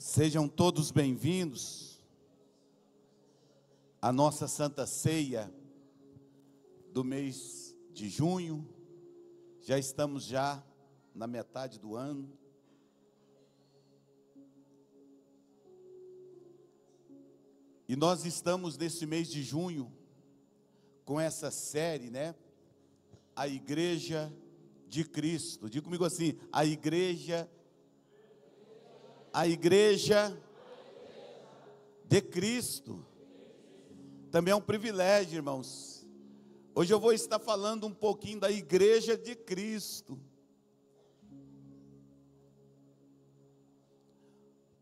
Sejam todos bem-vindos à nossa Santa Ceia do mês de junho. Já estamos na metade do ano. E nós estamos nesse mês de junho com essa série, A Igreja de Cristo. Diga comigo assim, a Igreja de Cristo. Também é um privilégio, irmãos. Hoje eu vou estar falando um pouquinho da Igreja de Cristo.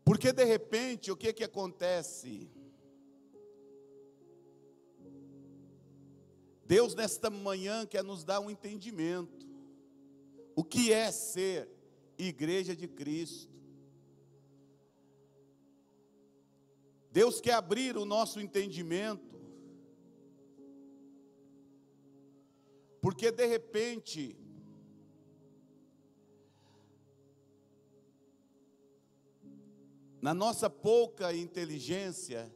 Porque de repente, o que acontece? Deus nesta manhã quer nos dar um entendimento. O que é ser Igreja de Cristo? Deus quer abrir o nosso entendimento, porque de repente, na nossa pouca inteligência,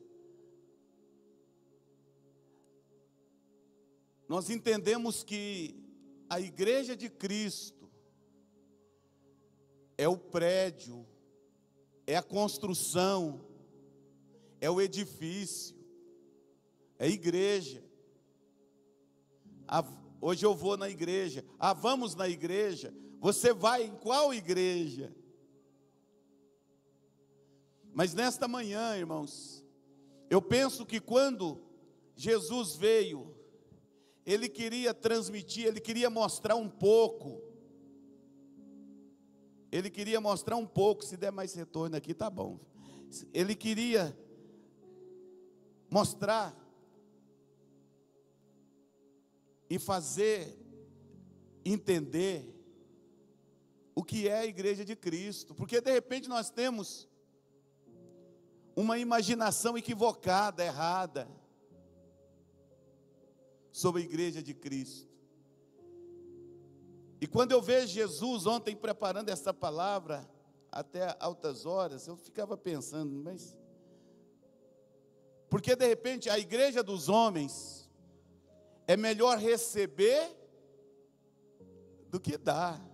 nós entendemos que a Igreja de Cristo é o prédio, é a construção, é o edifício, é a igreja. Hoje eu vou na igreja. Vamos na igreja. Você vai em qual igreja? Mas nesta manhã, irmãos, eu penso que quando Jesus veio, Ele queria transmitir, Ele queria mostrar um pouco. Ele queria mostrar um pouco, se der mais retorno aqui, tá bom. Ele queria mostrar e fazer entender o que é a Igreja de Cristo, porque de repente nós temos uma imaginação equivocada, errada, sobre a Igreja de Cristo. E quando eu vejo Jesus ontem preparando essa palavra, até altas horas, eu ficava pensando, mas porque de repente a igreja dos homens é melhor receber do que dar.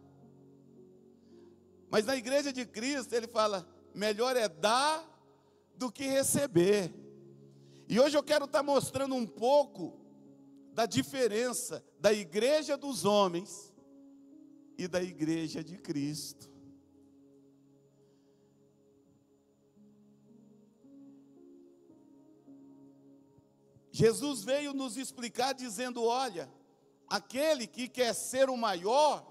Mas na Igreja de Cristo ele fala, melhor é dar do que receber. E hoje eu quero estar mostrando um pouco da diferença da igreja dos homens e da Igreja de Cristo. Jesus veio nos explicar dizendo, olha, aquele que quer ser o maior,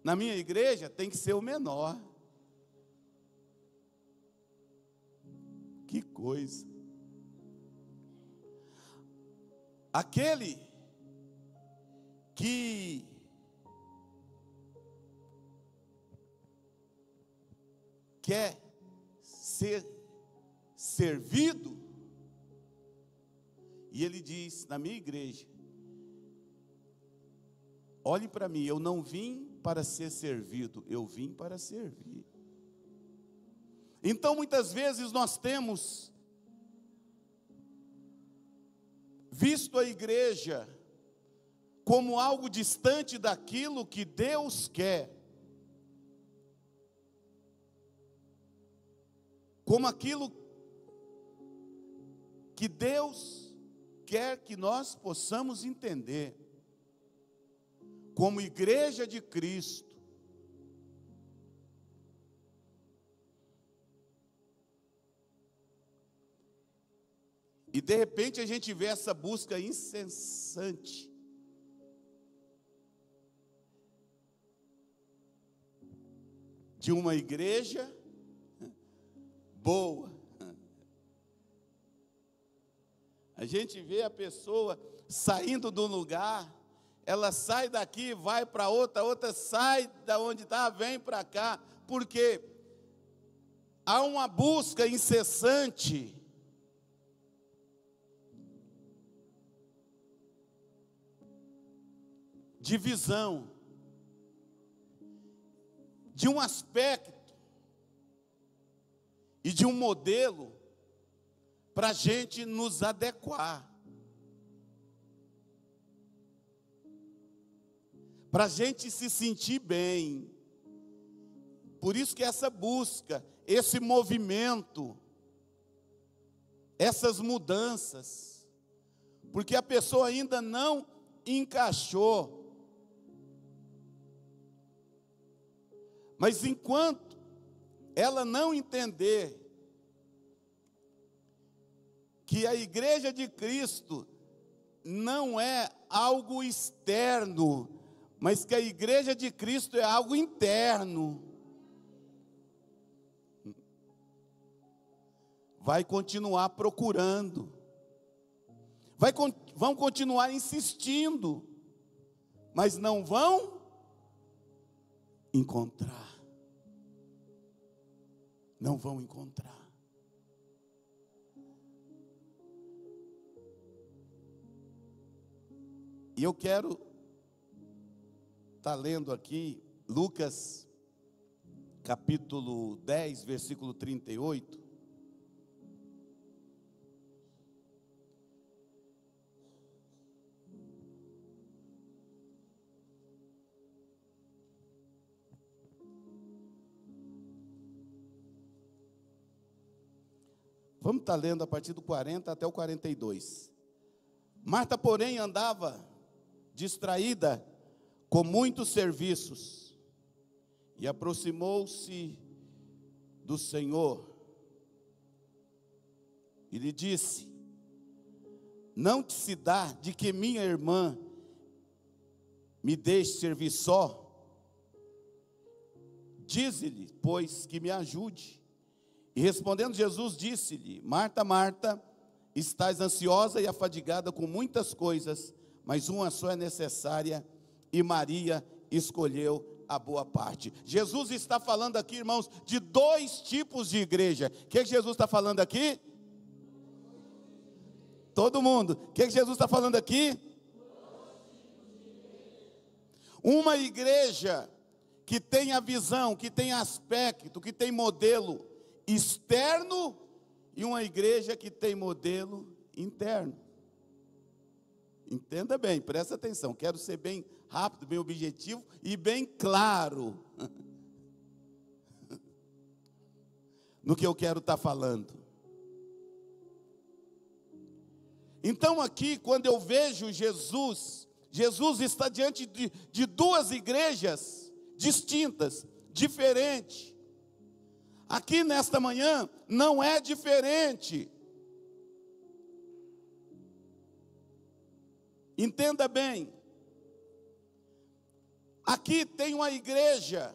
na minha igreja tem que ser o menor. Que coisa. Aquele que quer ser servido, e ele diz, na minha igreja, olhem para mim, eu não vim para ser servido, eu vim para servir. Então muitas vezes nós temos visto a igreja como algo distante daquilo que Deus quer, como aquilo que Deus quer que nós possamos entender, como Igreja de Cristo. E de repente a gente vê essa busca incessante de uma igreja boa. A gente vê a pessoa saindo do lugar, ela sai daqui, vai para outra sai da onde está, vem para cá, porque há uma busca incessante de visão, de um aspecto e de um modelo para a gente nos adequar, para a gente se sentir bem. Por isso que essa busca, esse movimento, essas mudanças, porque a pessoa ainda não encaixou. Mas enquanto ela não entender que a igreja de Cristo não é algo externo, mas que a igreja de Cristo é algo interno, vai continuar procurando, vão continuar insistindo, mas não vão encontrar. Não vão encontrar. E eu quero estar lendo aqui Lucas capítulo 10, versículo 38. Vamos estar lendo a partir do 40 até o 42. Marta, porém, andava distraída com muitos serviços, e aproximou-se do Senhor e lhe disse: não te se dá de que minha irmã me deixe servir só? Dize-lhe, pois, que me ajude. E respondendo Jesus, disse-lhe: Marta, Marta, estás ansiosa e afadigada com muitas coisas, mas uma só é necessária, e Maria escolheu a boa parte. Jesus está falando aqui, irmãos, de dois tipos de igreja. O que Jesus está falando aqui? Todo mundo. O que Jesus está falando aqui? Uma igreja que tem a visão, que tem aspecto, que tem modelo externo, e uma igreja que tem modelo interno. Entenda bem, presta atenção, quero ser bem rápido, bem objetivo e bem claro no que eu quero estar falando. Então aqui, quando eu vejo Jesus está diante de duas igrejas distintas, diferentes. Aqui nesta manhã não é diferente. Entenda bem. Aqui tem uma igreja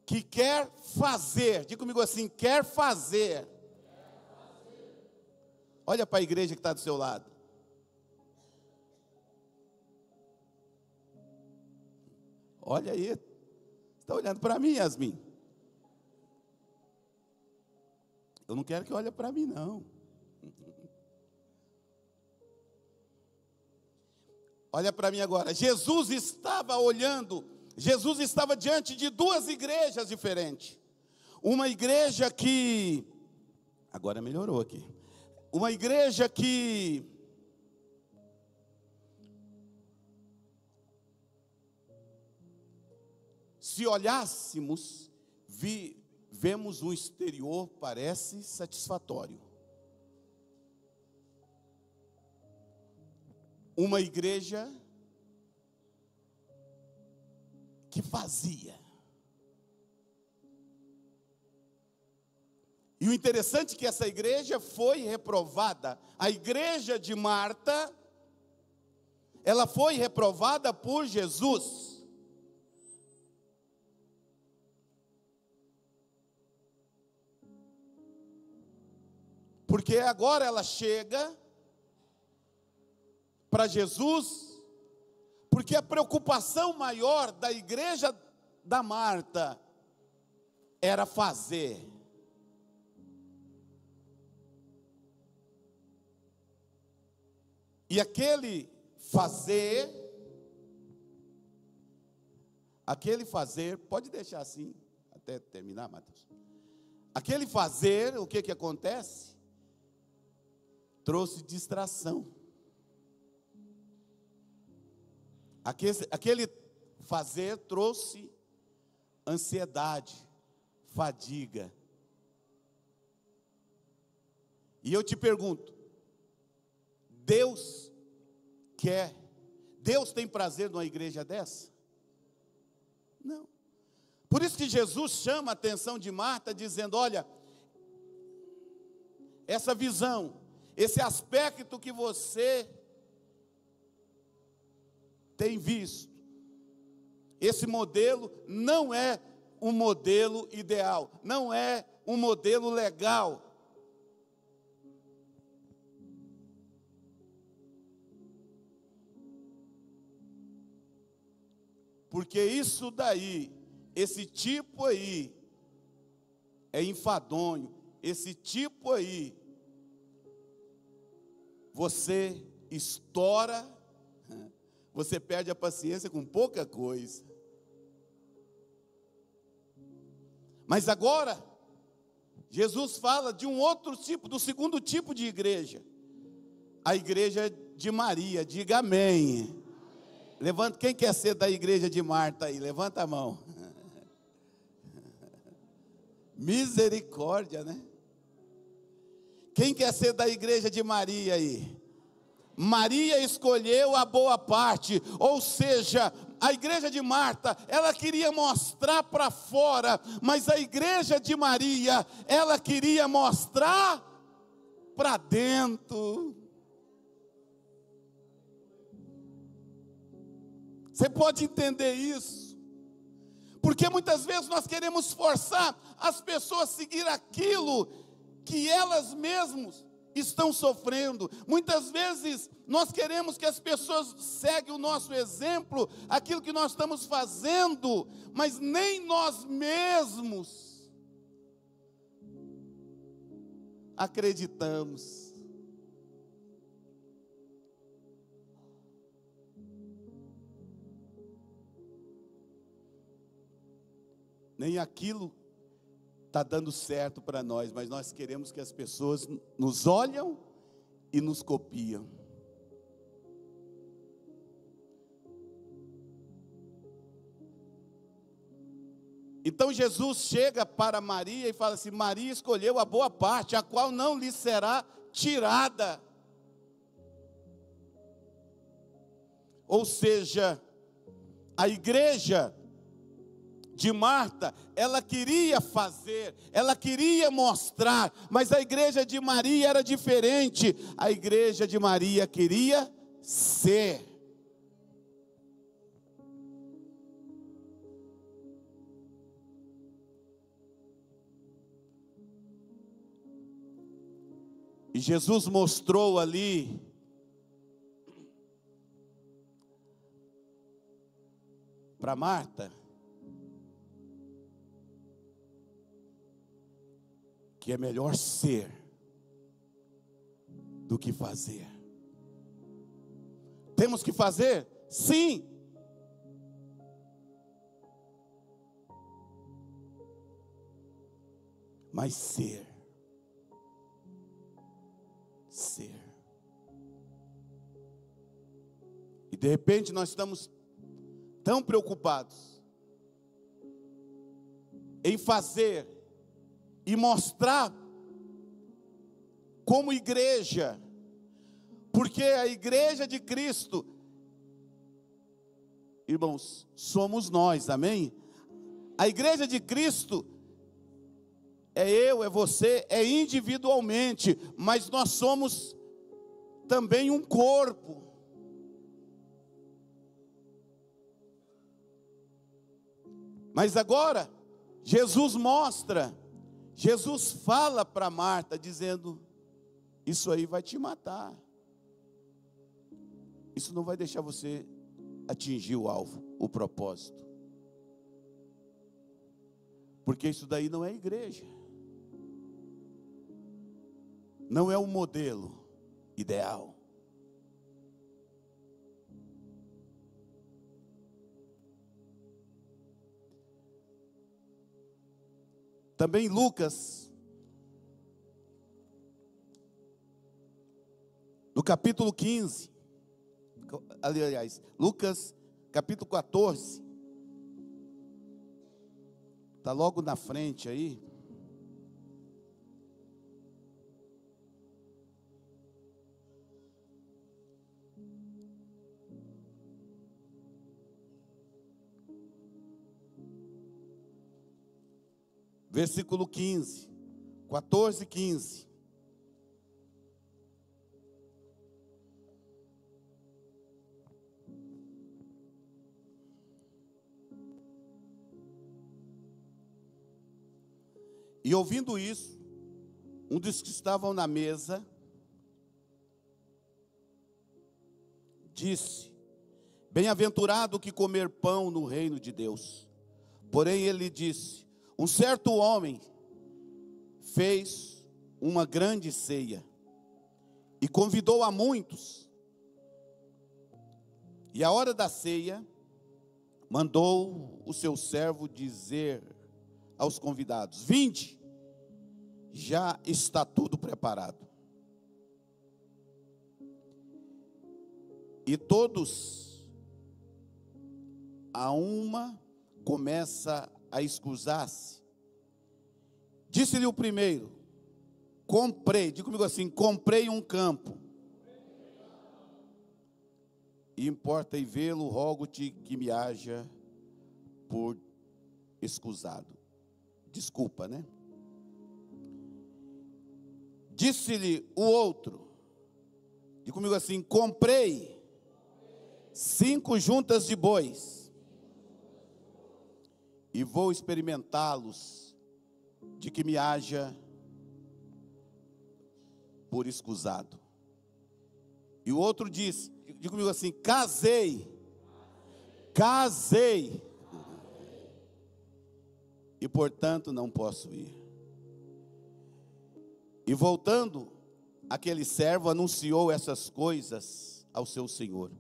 que quer fazer. Diga comigo assim, quer fazer. Olha para a igreja que está do seu lado. Olha aí, você está olhando para mim, Yasmin? Eu não quero que olhe para mim, não. Olha para mim agora. Jesus estava olhando, Jesus estava diante de duas igrejas diferentes. Uma igreja que, agora melhorou aqui. Uma igreja que se olhássemos, vemos um exterior, parece satisfatório. Uma igreja que fazia. E o interessante é que essa igreja foi reprovada. A igreja de Marta, ela foi reprovada por Jesus. Porque agora ela chega para Jesus, porque a preocupação maior da igreja da Marta era fazer. E aquele fazer aquele fazer, pode deixar assim, até terminar, Mateus. Aquele fazer, o que acontece? Trouxe distração. Aquele fazer trouxe ansiedade, fadiga. E eu te pergunto, Deus tem prazer numa igreja dessa? Não. Por isso que Jesus chama a atenção de Marta, dizendo: olha, essa visão, esse aspecto que você tem visto, esse modelo não é um modelo ideal, não é um modelo legal. Porque isso daí, esse tipo aí, é enfadonho, esse tipo aí, você estoura, você perde a paciência com pouca coisa. Mas agora, Jesus fala de um outro tipo, do segundo tipo de igreja, a igreja de Maria. Diga amém. Levanta, quem quer ser da igreja de Marta aí? Levanta a mão. Misericórdia, né? Quem quer ser da igreja de Maria aí? Maria escolheu a boa parte, ou seja, a igreja de Marta, ela queria mostrar para fora, mas a igreja de Maria, ela queria mostrar para dentro. Você pode entender isso? Porque muitas vezes nós queremos forçar as pessoas a seguir aquilo que elas mesmas estão sofrendo. Muitas vezes nós queremos que as pessoas seguem o nosso exemplo, aquilo que nós estamos fazendo, mas nem nós mesmos acreditamos. Nem aquilo está dando certo para nós, mas nós queremos que as pessoas nos olham e nos copiam. Então Jesus chega para Maria e fala assim: Maria escolheu a boa parte, a qual não lhe será tirada. Ou seja, a igreja de Marta, ela queria fazer, ela queria mostrar, mas a igreja de Maria era diferente. A igreja de Maria queria ser. E Jesus mostrou ali para Marta que é melhor ser do que fazer. Temos que fazer? Sim. Mas ser. E de repente nós estamos tão preocupados em fazer e mostrar como igreja, porque a igreja de Cristo, irmãos, somos nós, amém? A igreja de Cristo é eu, é você, é individualmente, mas nós somos também um corpo. Mas agora, Jesus fala para Marta, dizendo: isso aí vai te matar. Isso não vai deixar você atingir o alvo, o propósito. Porque isso daí não é igreja. Não é um modelo ideal. Também Lucas, no capítulo 15, aliás, Lucas capítulo 14, está logo na frente aí. Versículo 15, 14, 15. E ouvindo isso, um dos que estavam na mesa disse: bem-aventurado que comer pão no reino de Deus. Porém ele disse: um certo homem fez uma grande ceia e convidou a muitos. E à hora da ceia, mandou o seu servo dizer aos convidados: vinde, já está tudo preparado. E todos, a uma, começa a escusar-se. Disse-lhe o primeiro: comprei, diga comigo assim, comprei um campo, e importa e vê-lo, rogo-te que me haja por escusado. Desculpa, né? Disse-lhe o outro, diga comigo assim, comprei 5 juntas de bois, e vou experimentá-los, de que me haja por escusado. E o outro disse, diga comigo assim, casei, e portanto não posso ir. E voltando, aquele servo anunciou essas coisas ao seu senhor.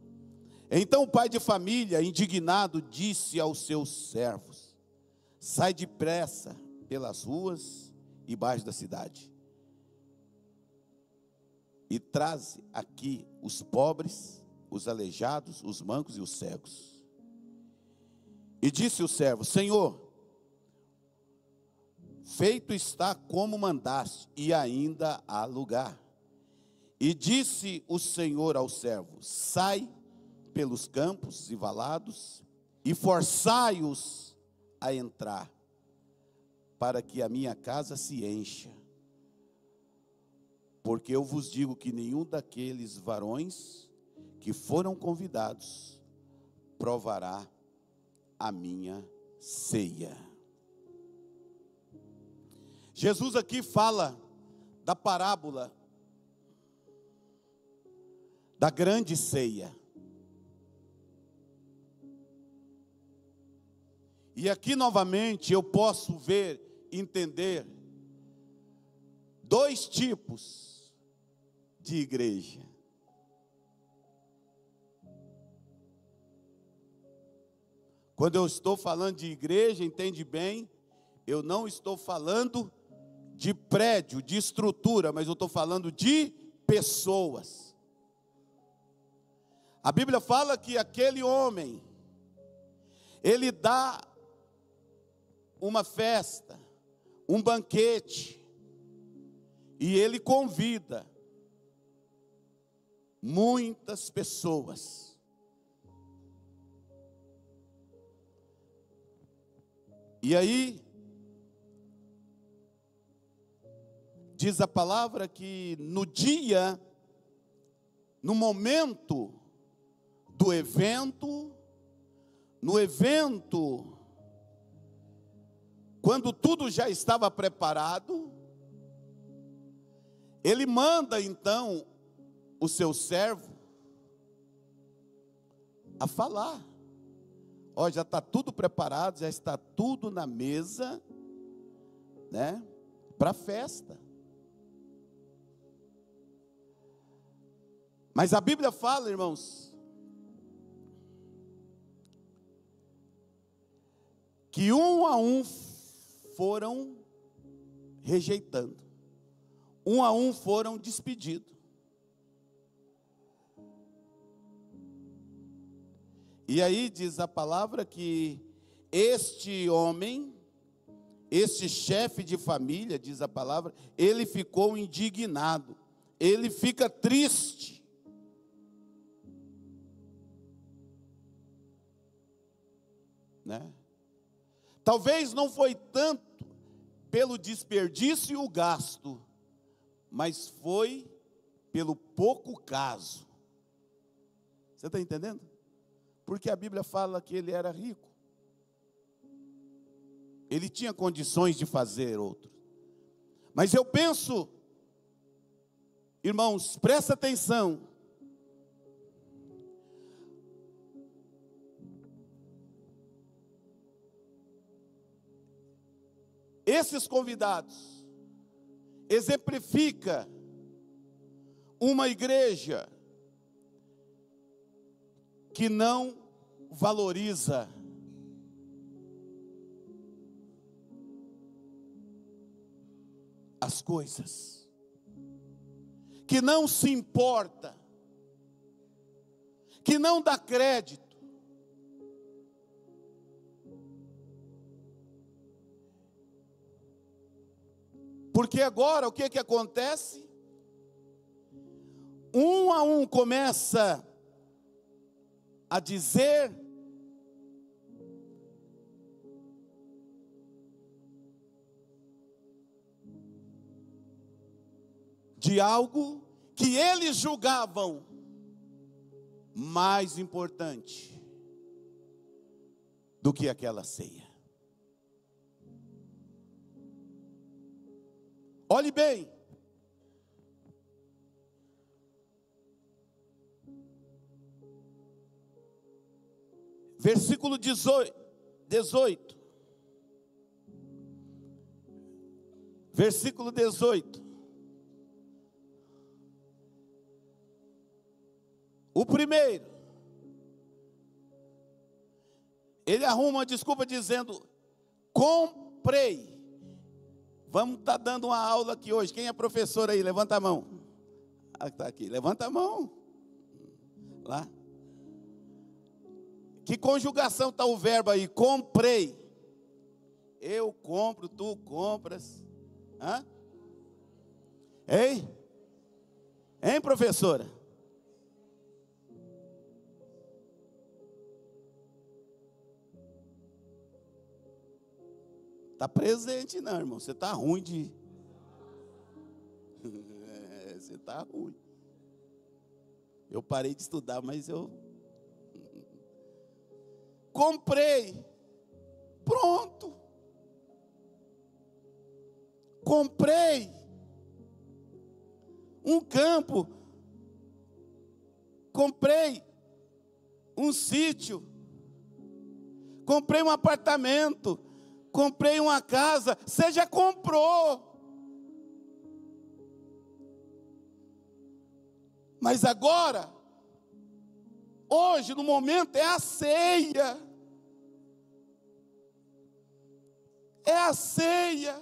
Então o pai de família, indignado, disse aos seus servos: sai depressa pelas ruas e baixos da cidade, e traze aqui os pobres, os aleijados, os mancos e os cegos. E disse o servo: Senhor, feito está como mandaste, e ainda há lugar. E disse o Senhor ao servo: sai pelos campos e valados, e forçai-os a entrar, para que a minha casa se encha. Porque eu vos digo que nenhum daqueles varões que foram convidados provará a minha ceia. Jesus aqui fala da parábola da grande ceia. E aqui novamente eu posso ver, entender 2 tipos de igreja. Quando eu estou falando de igreja, entende bem, eu não estou falando de prédio, de estrutura, mas eu estou falando de pessoas. A Bíblia fala que aquele homem, ele dá uma festa, um banquete, e ele convida muitas pessoas. E aí, diz a palavra que no dia, no momento do evento, quando tudo já estava preparado, ele manda então o seu servo a falar: ó, já está tudo preparado, já está tudo na mesa, né, para a festa. Mas a Bíblia fala, irmãos, que um a um foram rejeitando. Um a um foram despedidos. E aí diz a palavra que este homem, este chefe de família, diz a palavra, ele ficou indignado, ele fica triste. Né? Talvez não foi tanto pelo desperdício e o gasto, mas foi pelo pouco caso. Você está entendendo? Porque a Bíblia fala que ele era rico. Ele tinha condições de fazer outro. Mas eu penso, irmãos, presta atenção. Esses convidados exemplifica uma igreja que não valoriza as coisas, que não se importa, que não dá crédito. Porque agora o que acontece? Um a um começa a dizer de algo que eles julgavam mais importante do que aquela ceia. Olhe bem. Versículo 18. Versículo 18. O primeiro, ele arruma uma desculpa dizendo: comprei. Vamos estar dando uma aula aqui hoje. Quem é professor aí? Levanta a mão. Ah, está aqui. Levanta a mão. Lá. Que conjugação está o verbo aí? Comprei. Eu compro, tu compras. Hã? Ei? Hein, professora? Está presente não, irmão. Você está ruim de... Você está ruim. Eu parei de estudar, mas eu... Comprei. Pronto. Comprei um campo. Comprei um sítio. Comprei um apartamento. Comprei uma casa. Você já comprou. Mas agora, hoje, no momento, é a ceia. É a ceia.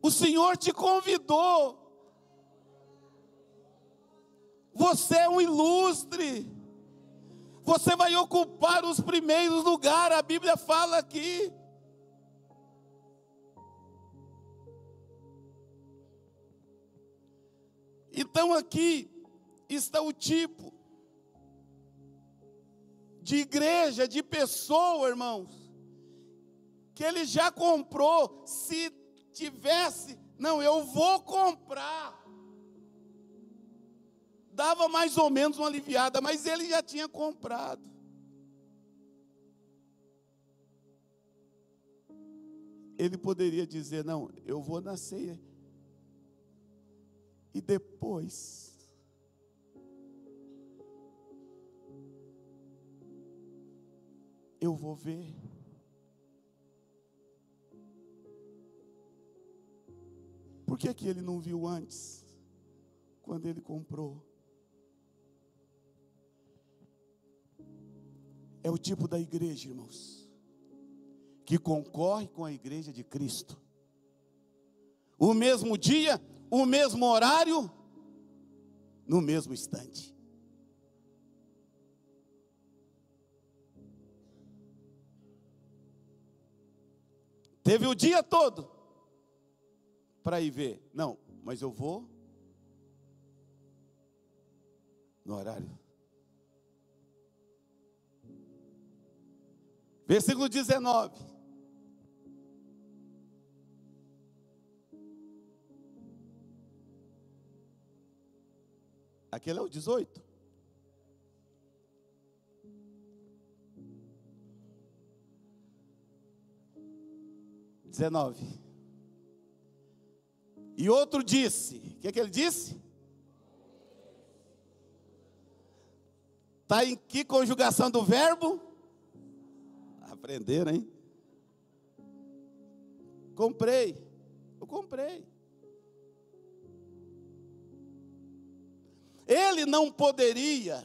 O Senhor te convidou. Você é um ilustre. Você vai ocupar os primeiros lugares. A Bíblia fala aqui. Então aqui está o tipo de igreja, de pessoa, irmãos, que ele já comprou. Se tivesse, não, eu vou comprar, dava mais ou menos uma aliviada, mas ele já tinha comprado. Ele poderia dizer: não, eu vou na ceia e depois eu vou ver. Por que que ele não viu antes, quando ele comprou? É o tipo da igreja, irmãos, que concorre com a igreja de Cristo. O mesmo dia, o mesmo horário, no mesmo instante. Teve o dia todo para ir ver. Não, mas eu vou no horário. Versículo 19. Aquele é o 18. E outro disse, o que ele disse? Está em que conjugação do verbo? Aprenderam, hein? Eu comprei. Ele não poderia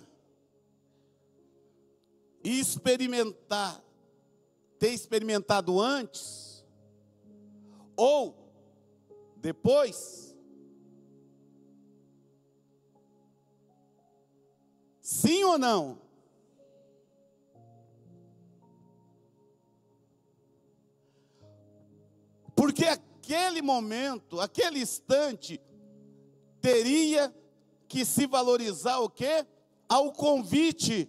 ter experimentado antes, ou depois. Sim ou não? Porque aquele momento, aquele instante, teria que se valorizar o quê? Ao convite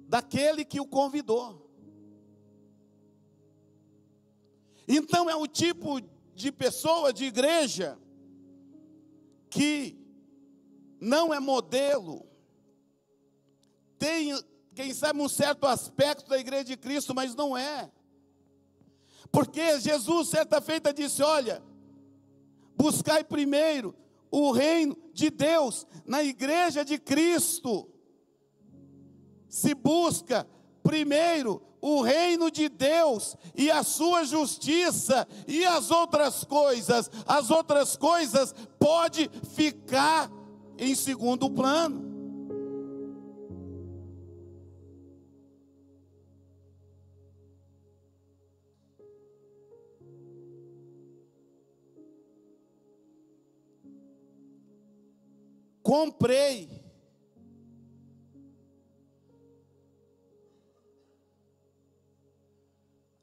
daquele que o convidou. Então é o tipo de pessoa, de igreja, que não é modelo, tem, quem sabe, um certo aspecto da igreja de Cristo, mas não é. Porque Jesus, certa feita, disse: olha, buscai primeiro o reino de Deus. Na igreja de Cristo se busca primeiro o reino de Deus e a sua justiça, e as outras coisas pode ficar em segundo plano. Comprei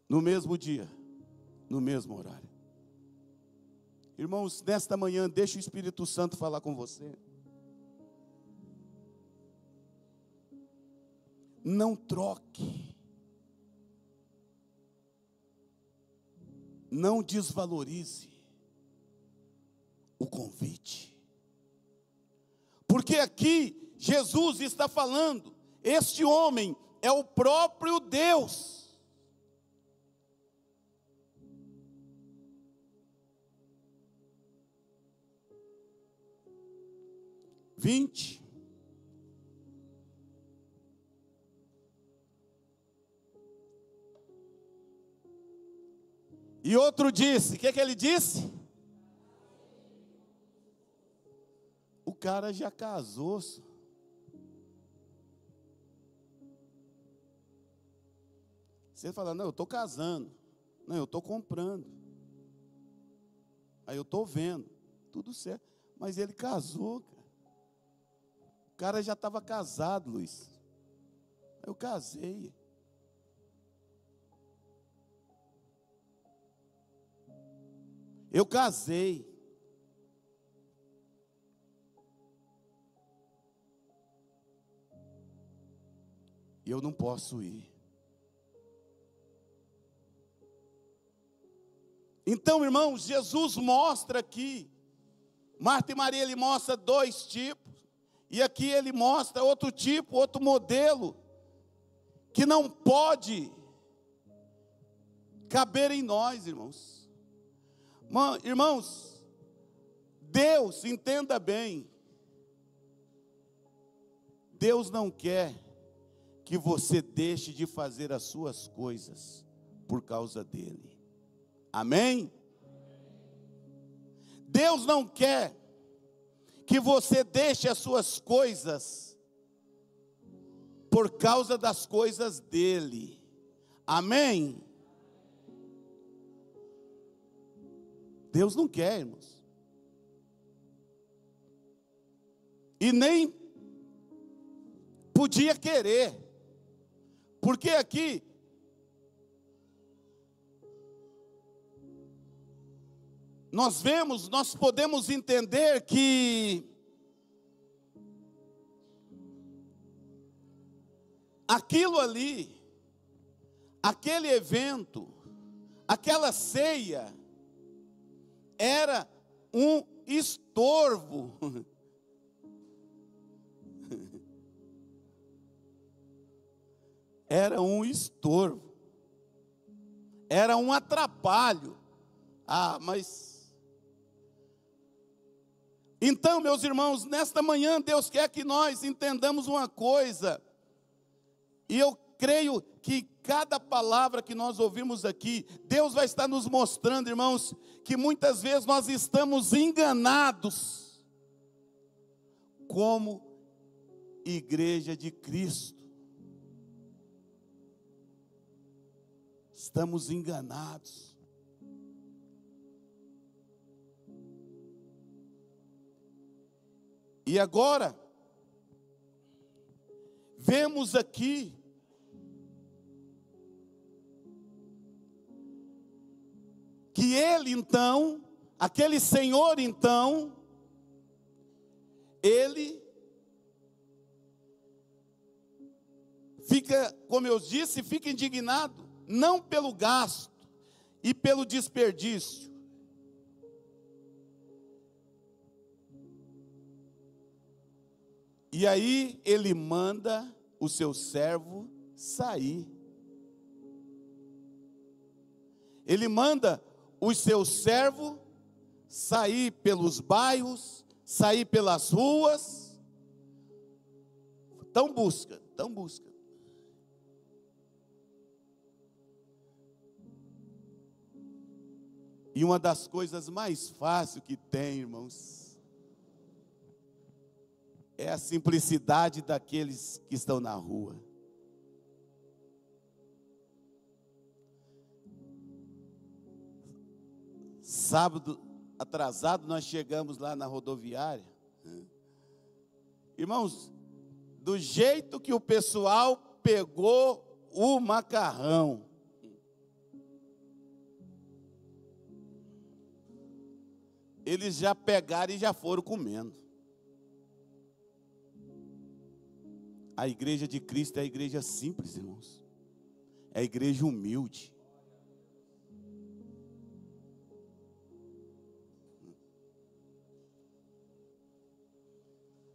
no mesmo dia, no mesmo horário. Irmãos, nesta manhã, deixa o Espírito Santo falar com você. Não troque, não desvalorize o convite. Porque aqui Jesus está falando, este homem é o próprio Deus. E outro disse, o que ele disse? O cara já casou. Você fala: não, eu estou casando. Não, eu estou comprando. Aí eu estou vendo. Tudo certo. Mas ele casou, cara. O cara já estava casado, Luiz. Eu casei. Eu casei. E eu não posso ir. Então, irmãos, Jesus mostra aqui, Marta e Maria, ele mostra dois tipos, e aqui ele mostra outro tipo, outro modelo, que não pode caber em nós, irmãos. Irmãos, Deus, entenda bem, Deus não quer que você deixe de fazer as suas coisas por causa dele. Amém? Deus não quer que você deixe as suas coisas por causa das coisas dele. Amém? Deus não quer, irmãos. E nem podia querer. Porque aqui nós podemos entender que aquilo ali, aquele evento, aquela ceia, era um estorvo. Era um estorvo. Era um atrapalho. Mas... Então, meus irmãos, nesta manhã Deus quer que nós entendamos uma coisa. E eu creio que cada palavra que nós ouvimos aqui, Deus vai estar nos mostrando, irmãos, que muitas vezes nós estamos enganados como igreja de Cristo. Estamos enganados. E agora, vemos aqui que ele então, aquele Senhor então, ele fica, como eu disse, fica indignado, não pelo gasto e pelo desperdício. E aí ele manda o seu servo sair. Ele manda o seu servo sair pelos bairros, sair pelas ruas. Então busca. E uma das coisas mais fáceis que tem, irmãos, é a simplicidade daqueles que estão na rua. Sábado atrasado nós chegamos lá na rodoviária. Irmãos, do jeito que o pessoal pegou o macarrão, eles já pegaram e já foram comendo. A igreja de Cristo é a igreja simples, irmãos. É a igreja humilde.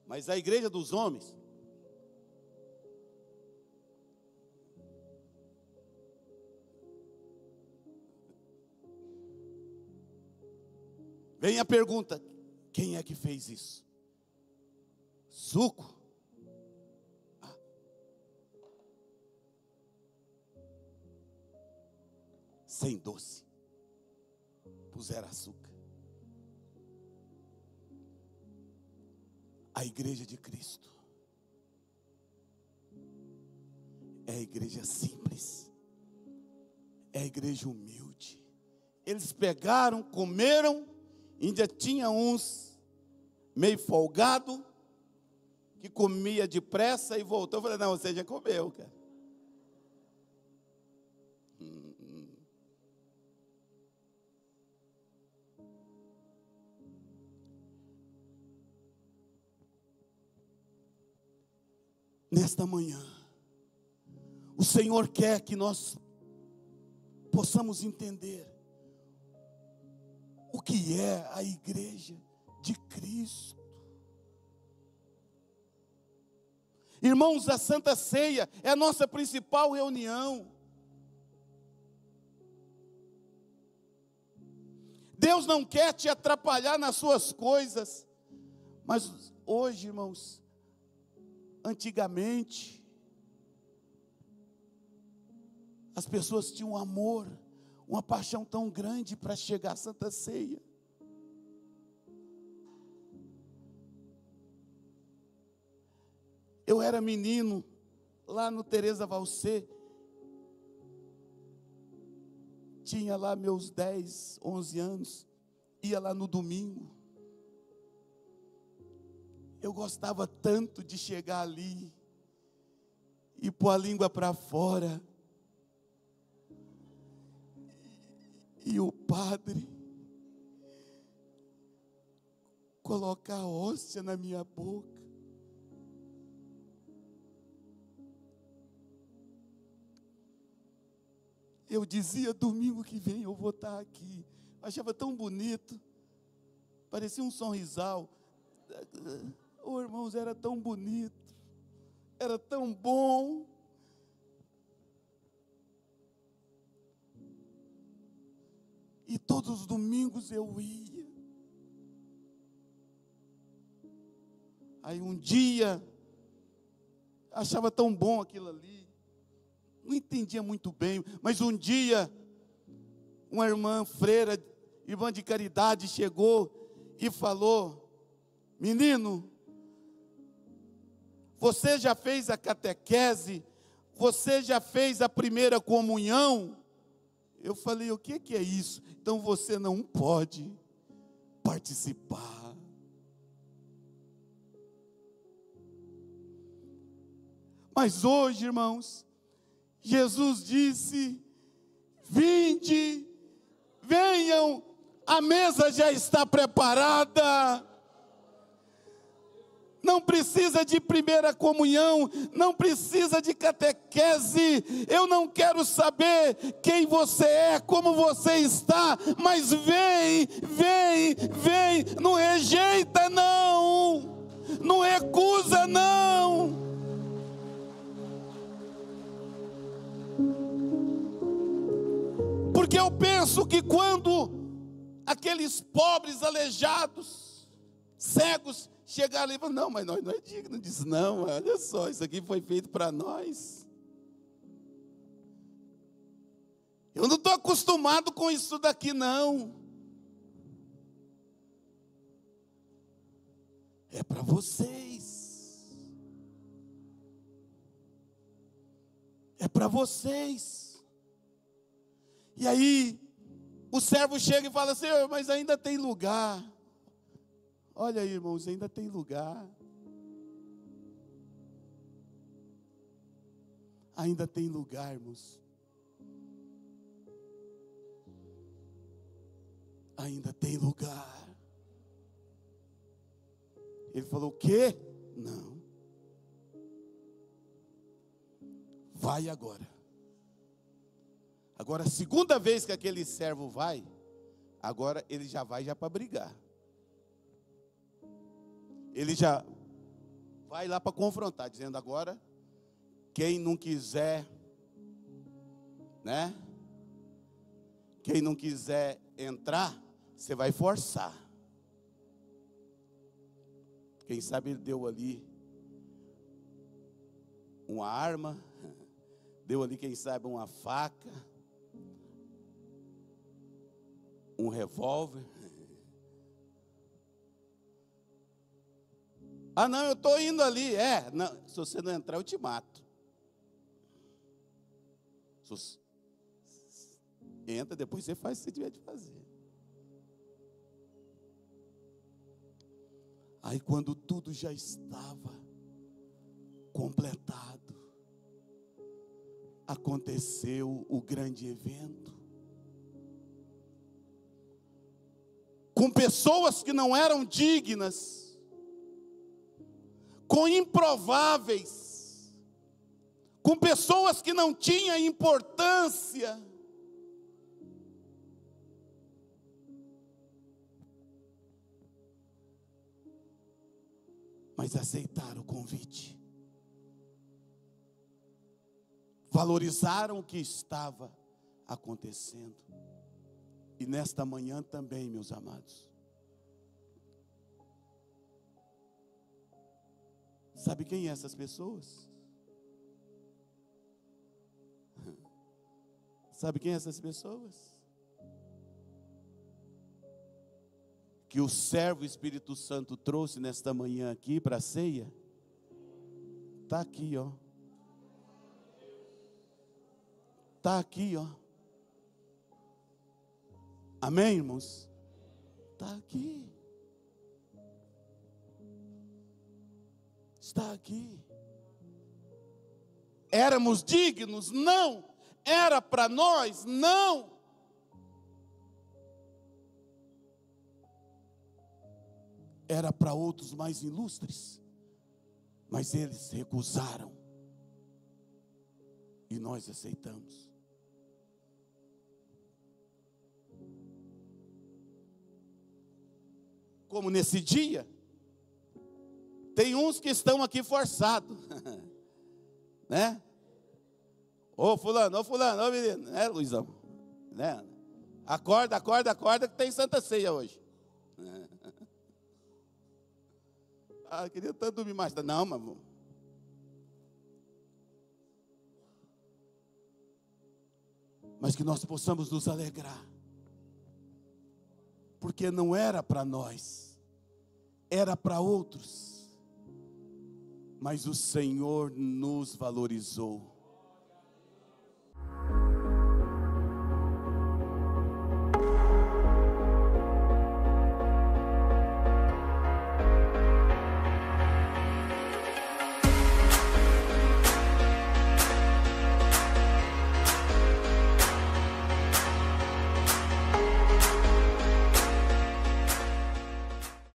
Mas a igreja dos homens, vem a pergunta: quem é que fez isso? Suco? Sem doce. Puseram açúcar. A igreja de Cristo é a igreja simples, é a igreja humilde. Eles pegaram, comeram, ainda tinha uns meio folgado, que comia depressa e voltou. Eu falei: não, você já comeu, cara. Nesta manhã, o Senhor quer que nós possamos entender o que é a igreja de Cristo. Irmãos, a Santa Ceia é a nossa principal reunião. Deus não quer te atrapalhar nas suas coisas, mas hoje, irmãos, antigamente, as pessoas tinham um amor, uma paixão tão grande para chegar à Santa Ceia. Eu era menino, lá no Teresa Valcê, tinha lá meus 10, 11 anos, ia lá no domingo. Eu gostava tanto de chegar ali e pôr a língua para fora. E o padre colocar a hóstia na minha boca. Eu dizia, domingo que vem eu vou estar aqui. Eu achava tão bonito. Parecia um sorrisal. Oh, irmãos, era tão bonito. Era tão bom. E todos os domingos eu ia. Aí um dia, achava tão bom aquilo ali. Não entendia muito bem, mas um dia, uma irmã freira, irmã de caridade, chegou e falou: menino, você já fez a catequese? Você já fez a primeira comunhão? Eu falei, o que é isso? Então você não pode participar. Mas hoje, irmãos, Jesus disse: vinde, venham, a mesa já está preparada. Não precisa de primeira comunhão, não precisa de catequese. Eu não quero saber quem você é, como você está, mas vem, vem, vem. Não rejeita não, não recusa não. Porque eu penso que quando aqueles pobres aleijados, cegos, chegaram ali e falaram: não, mas nós não é digno disso não, olha só, isso aqui foi feito para nós. Eu não estou acostumado com isso daqui não. É para vocês. É para vocês. E aí, o servo chega e fala: Senhor, mas ainda tem lugar. Olha aí, irmãos, ainda tem lugar. Ainda tem lugar, irmãos. Ainda tem lugar. Ele falou: o quê? Não. Vai agora. Agora, a segunda vez que aquele servo vai, agora ele já vai para brigar. Ele já vai lá para confrontar, dizendo: agora, quem não quiser, né? Quem não quiser entrar, você vai forçar. Quem sabe ele deu ali uma arma, deu ali, quem sabe, uma faca, um revólver. Ah, não, eu estou indo ali. Não, se você não entrar, eu te mato. Entra, depois você faz o que você tiver de fazer. Aí quando tudo já estava completado, aconteceu o grande evento. Com pessoas que não eram dignas, com improváveis, com pessoas que não tinham importância, mas aceitaram o convite, valorizaram o que estava acontecendo. E nesta manhã também, meus amados, sabe quem é essas pessoas? Sabe quem é essas pessoas? Que o servo Espírito Santo trouxe nesta manhã aqui para a ceia. Está aqui, ó. Está aqui, ó. Amém, irmãos? Está aqui. Está aqui. Éramos dignos? Não. Era para nós? Não. Era para outros mais ilustres, mas eles recusaram e nós aceitamos. Como nesse dia, tem uns que estão aqui forçados, né? Ô fulano, ô menino, né, Luizão? Né? Acorda que tem Santa Ceia hoje. Ah, queria tanto dormir mais. Não, mas que nós possamos nos alegrar, porque não era para nós, era para outros, mas o Senhor nos valorizou.